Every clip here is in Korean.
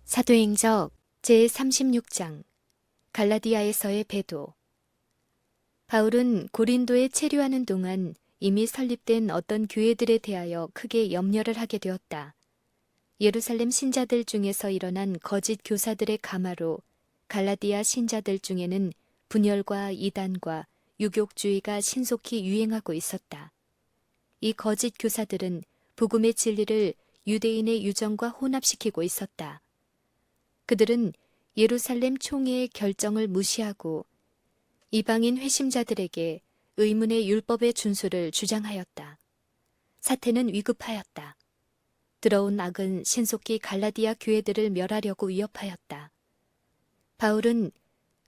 사도행적 제36장 갈라디아에서의 배도. 바울은 고린도에 체류하는 동안 이미 설립된 어떤 교회들에 대하여 크게 염려를 하게 되었다. 예루살렘 신자들 중에서 일어난 거짓 교사들의 가마로 갈라디아 신자들 중에는 분열과 이단과 유욕주의가 신속히 유행하고 있었다. 이 거짓 교사들은 복음의 진리를 유대인의 유정과 혼합시키고 있었다. 그들은 예루살렘 총회의 결정을 무시하고 이방인 회심자들에게 의문의 율법의 준수를 주장하였다. 사태는 위급하였다. 들어온 악은 신속히 갈라디아 교회들을 멸하려고 위협하였다. 바울은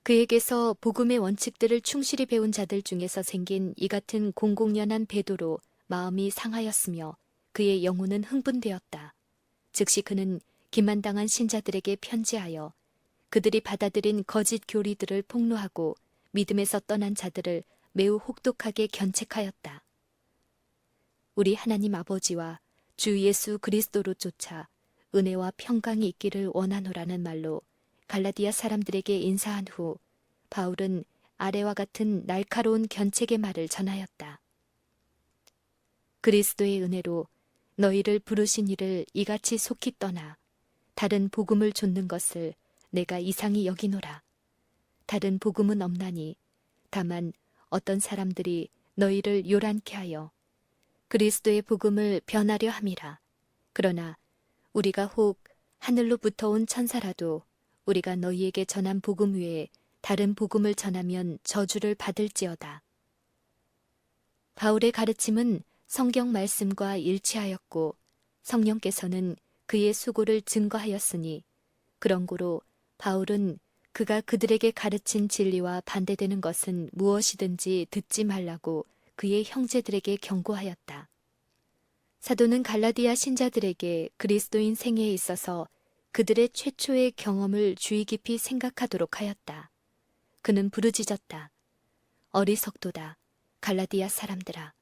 그에게서 복음의 원칙들을 충실히 배운 자들 중에서 생긴 이 같은 공공연한 배도로 마음이 상하였으며 그의 영혼은 흥분되었다. 즉시 그는 기만당한 신자들에게 편지하여 그들이 받아들인 거짓 교리들을 폭로하고 믿음에서 떠난 자들을 매우 혹독하게 견책하였다. 우리 하나님 아버지와 주 예수 그리스도로 쫓아 은혜와 평강이 있기를 원하노라는 말로 갈라디아 사람들에게 인사한 후 바울은 아래와 같은 날카로운 견책의 말을 전하였다. 그리스도의 은혜로 너희를 부르신 이를 이같이 속히 떠나 다른 복음을 좇는 것을 내가 이상히 여기노라. 다른 복음은 없나니 다만 어떤 사람들이 너희를 요란케 하여 그리스도의 복음을 변하려 함이라. 그러나 우리가 혹 하늘로부터 온 천사라도 우리가 너희에게 전한 복음 외에 다른 복음을 전하면 저주를 받을지어다. 바울의 가르침은 성경 말씀과 일치하였고 성령께서는 그의 수고를 증거하였으니 그런 고로 바울은 그가 그들에게 가르친 진리와 반대되는 것은 무엇이든지 듣지 말라고 그의 형제들에게 경고하였다. 사도는 갈라디아 신자들에게 그리스도인 생애에 있어서 그들의 최초의 경험을 주의 깊이 생각하도록 하였다. 그는 부르짖었다. 어리석도다. 갈라디아 사람들아.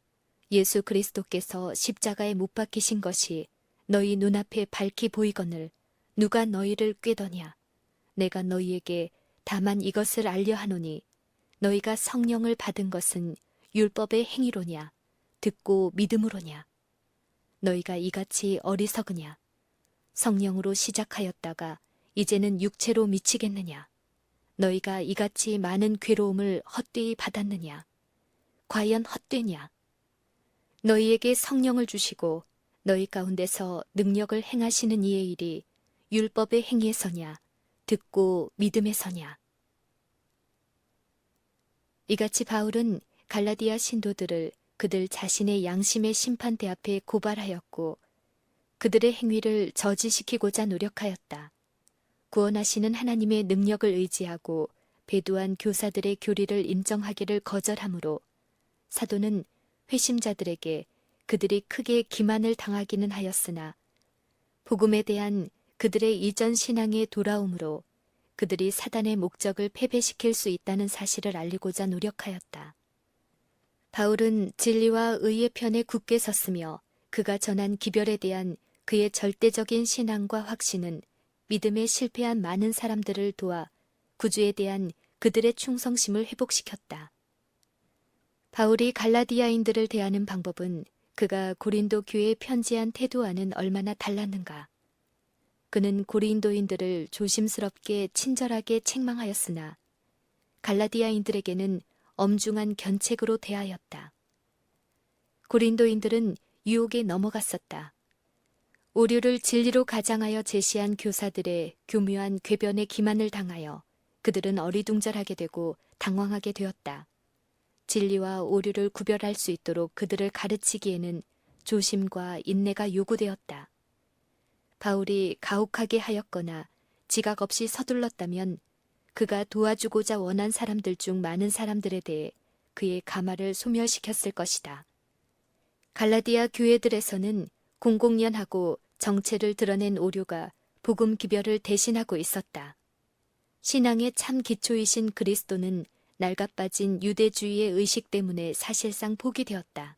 예수 그리스도께서 십자가에 못 박히신 것이 너희 눈앞에 밝히 보이거늘 누가 너희를 꾀더냐. 내가 너희에게 다만 이것을 알려 하노니 너희가 성령을 받은 것은 율법의 행위로냐 듣고 믿음으로냐. 너희가 이같이 어리석으냐. 성령으로 시작하였다가 이제는 육체로 미치겠느냐. 너희가 이같이 많은 괴로움을 헛되이 받았느냐. 과연 헛되냐. 너희에게 성령을 주시고 너희 가운데서 능력을 행하시는 이의 일이 율법의 행위에서냐 듣고 믿음에서냐. 이같이 바울은 갈라디아 신도들을 그들 자신의 양심의 심판대 앞에 고발하였고 그들의 행위를 저지시키고자 노력하였다. 구원하시는 하나님의 능력을 의지하고 배도한 교사들의 교리를 인정하기를 거절하므로 사도는 회심자들에게 그들이 크게 기만을 당하기는 하였으나 복음에 대한 그들의 이전 신앙의 돌아옴으로 그들이 사단의 목적을 패배시킬 수 있다는 사실을 알리고자 노력하였다. 바울은 진리와 의의 편에 굳게 섰으며 그가 전한 기별에 대한 그의 절대적인 신앙과 확신은 믿음에 실패한 많은 사람들을 도와 구주에 대한 그들의 충성심을 회복시켰다. 바울이 갈라디아인들을 대하는 방법은 그가 고린도 교회에 편지한 태도와는 얼마나 달랐는가. 그는 고린도인들을 조심스럽게 친절하게 책망하였으나 갈라디아인들에게는 엄중한 견책으로 대하였다. 고린도인들은 유혹에 넘어갔었다. 오류를 진리로 가장하여 제시한 교사들의 교묘한 궤변에 기만을 당하여 그들은 어리둥절하게 되고 당황하게 되었다. 진리와 오류를 구별할 수 있도록 그들을 가르치기에는 조심과 인내가 요구되었다. 바울이 가혹하게 하였거나 지각 없이 서둘렀다면 그가 도와주고자 원한 사람들 중 많은 사람들에 대해 그의 가마를 소멸시켰을 것이다. 갈라디아 교회들에서는 공공연하고 정체를 드러낸 오류가 복음 기별을 대신하고 있었다. 신앙의 참 기초이신 그리스도는 낡아빠진 유대주의의 의식 때문에 사실상 포기되었다.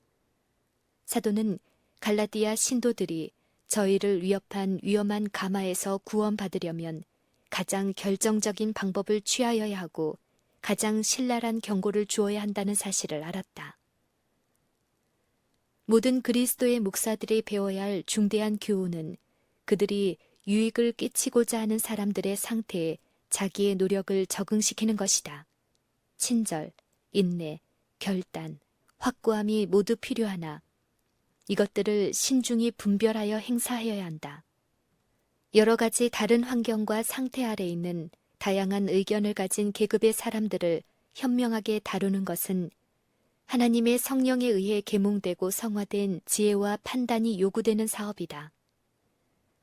사도는 갈라디아 신도들이 저희를 위협한 위험한 가마에서 구원받으려면 가장 결정적인 방법을 취하여야 하고 가장 신랄한 경고를 주어야 한다는 사실을 알았다. 모든 그리스도의 목사들이 배워야 할 중대한 교훈은 그들이 유익을 끼치고자 하는 사람들의 상태에 자기의 노력을 적응시키는 것이다. 친절, 인내, 결단, 확고함이 모두 필요하나 이것들을 신중히 분별하여 행사하여야 한다. 여러 가지 다른 환경과 상태 아래 있는 다양한 의견을 가진 계급의 사람들을 현명하게 다루는 것은 하나님의 성령에 의해 계몽되고 성화된 지혜와 판단이 요구되는 사업이다.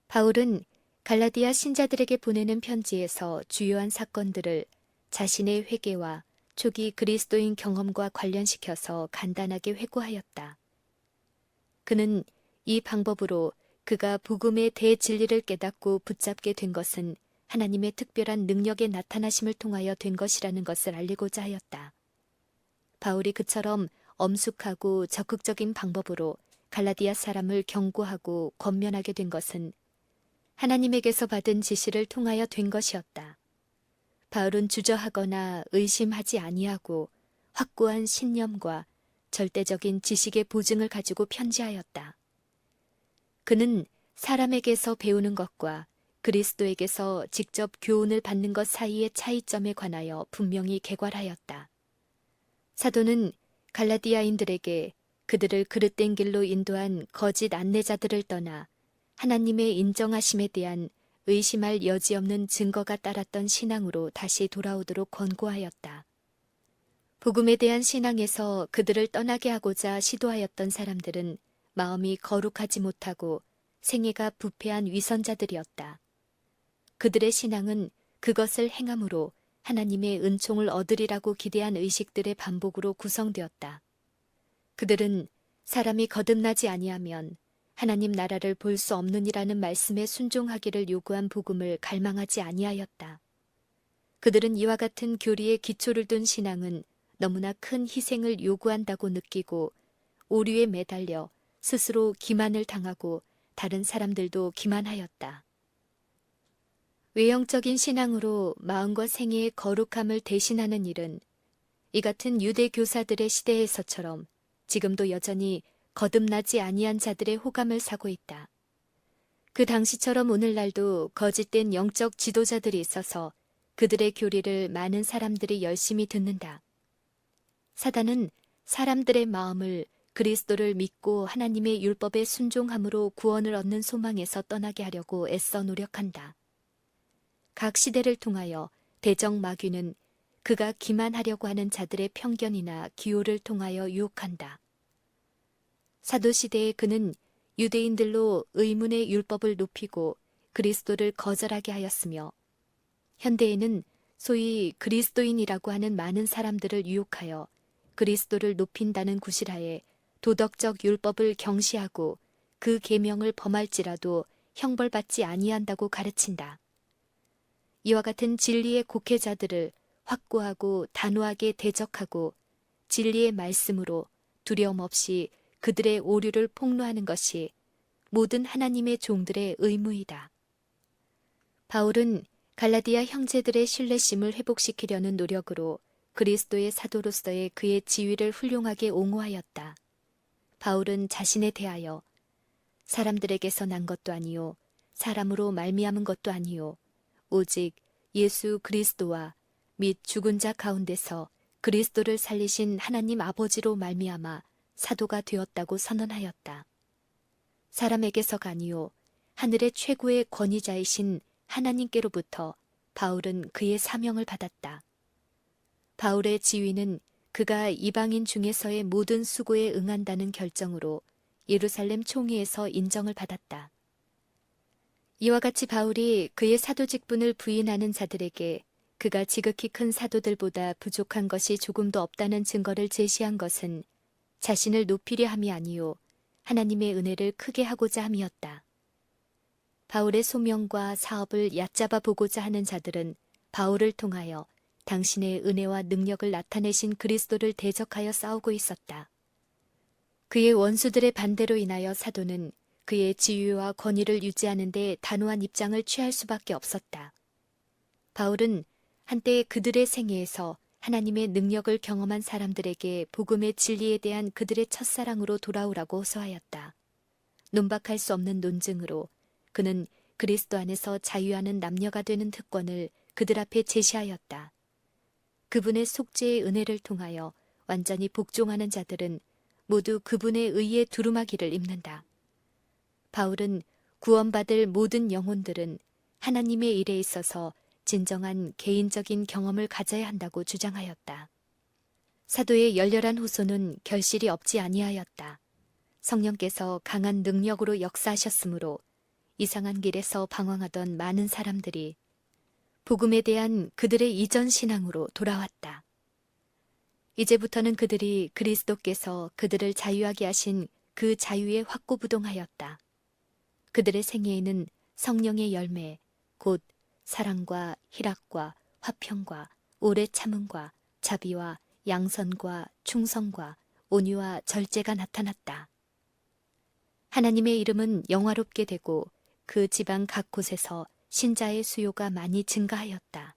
바울은 갈라디아 신자들에게 보내는 편지에서 주요한 사건들을 자신의 회개와 초기 그리스도인 경험과 관련시켜서 간단하게 회고하였다. 그는 이 방법으로 그가 복음의 대진리를 깨닫고 붙잡게 된 것은 하나님의 특별한 능력의 나타나심을 통하여 된 것이라는 것을 알리고자 하였다. 바울이 그처럼 엄숙하고 적극적인 방법으로 갈라디아 사람을 경고하고 권면하게 된 것은 하나님에게서 받은 지시를 통하여 된 것이었다. 바울은 주저하거나 의심하지 아니하고 확고한 신념과 절대적인 지식의 보증을 가지고 편지하였다. 그는 사람에게서 배우는 것과 그리스도에게서 직접 교훈을 받는 것 사이의 차이점에 관하여 분명히 개괄하였다. 사도는 갈라디아인들에게 그들을 그릇된 길로 인도한 거짓 안내자들을 떠나 하나님의 인정하심에 대한 의심할 여지없는 증거가 따랐던 신앙으로 다시 돌아오도록 권고하였다. 복음에 대한 신앙에서 그들을 떠나게 하고자 시도하였던 사람들은 마음이 거룩하지 못하고 생애가 부패한 위선자들이었다. 그들의 신앙은 그것을 행함으로 하나님의 은총을 얻으리라고 기대한 의식들의 반복으로 구성되었다. 그들은 사람이 거듭나지 아니하면 하나님 나라를 볼 수 없느니라는 말씀에 순종하기를 요구한 복음을 갈망하지 아니하였다. 그들은 이와 같은 교리에 기초를 둔 신앙은 너무나 큰 희생을 요구한다고 느끼고 오류에 매달려 스스로 기만을 당하고 다른 사람들도 기만하였다. 외형적인 신앙으로 마음과 생애의 거룩함을 대신하는 일은 이 같은 유대 교사들의 시대에서처럼 지금도 여전히 거듭나지 아니한 자들의 호감을 사고 있다. 그 당시처럼 오늘날도 거짓된 영적 지도자들이 있어서 그들의 교리를 많은 사람들이 열심히 듣는다. 사단은 사람들의 마음을 그리스도를 믿고 하나님의 율법에 순종함으로 구원을 얻는 소망에서 떠나게 하려고 애써 노력한다. 각 시대를 통하여 대적 마귀는 그가 기만하려고 하는 자들의 편견이나 기호를 통하여 유혹한다. 사도시대에 그는 유대인들로 의문의 율법을 높이고 그리스도를 거절하게 하였으며 현대에는 소위 그리스도인이라고 하는 많은 사람들을 유혹하여 그리스도를 높인다는 구실하에 도덕적 율법을 경시하고 그 계명을 범할지라도 형벌받지 아니한다고 가르친다. 이와 같은 진리의 곡해자들을 확고하고 단호하게 대적하고 진리의 말씀으로 두려움 없이 그들의 오류를 폭로하는 것이 모든 하나님의 종들의 의무이다. 바울은 갈라디아 형제들의 신뢰심을 회복시키려는 노력으로 그리스도의 사도로서의 그의 지위를 훌륭하게 옹호하였다. 바울은 자신에 대하여 사람들에게서 난 것도 아니요 사람으로 말미암은 것도 아니요 오직 예수 그리스도와 및 죽은 자 가운데서 그리스도를 살리신 하나님 아버지로 말미암아 사도가 되었다고 선언하였다. 사람에게서가 아니요 하늘의 최고의 권위자이신 하나님께로부터 바울은 그의 사명을 받았다. 바울의 지위는 그가 이방인 중에서의 모든 수고에 응한다는 결정으로 예루살렘 총회에서 인정을 받았다. 이와 같이 바울이 그의 사도 직분을 부인하는 자들에게 그가 지극히 큰 사도들보다 부족한 것이 조금도 없다는 증거를 제시한 것은 자신을 높이려 함이 아니요 하나님의 은혜를 크게 하고자 함이었다. 바울의 소명과 사업을 얕잡아 보고자 하는 자들은 바울을 통하여 당신의 은혜와 능력을 나타내신 그리스도를 대적하여 싸우고 있었다. 그의 원수들의 반대로 인하여 사도는 그의 지위와 권위를 유지하는 데 단호한 입장을 취할 수밖에 없었다. 바울은 한때 그들의 생애에서 하나님의 능력을 경험한 사람들에게 복음의 진리에 대한 그들의 첫사랑으로 돌아오라고 호소하였다. 논박할 수 없는 논증으로 그는 그리스도 안에서 자유하는 남녀가 되는 특권을 그들 앞에 제시하였다. 그분의 속죄의 은혜를 통하여 완전히 복종하는 자들은 모두 그분의 의에 두루마기를 입는다. 바울은 구원받을 모든 영혼들은 하나님의 일에 있어서 진정한 개인적인 경험을 가져야 한다고 주장하였다. 사도의 열렬한 호소는 결실이 없지 아니하였다. 성령께서 강한 능력으로 역사하셨으므로 이상한 길에서 방황하던 많은 사람들이 복음에 대한 그들의 이전 신앙으로 돌아왔다. 이제부터는 그들이 그리스도께서 그들을 자유하게 하신 그 자유에 확고부동하였다. 그들의 생애에는 성령의 열매, 곧 사랑과 희락과 화평과 오래 참음과 자비와 양선과 충성과 온유와 절제가 나타났다. 하나님의 이름은 영화롭게 되고 그 지방 각 곳에서 신자의 수요가 많이 증가하였다.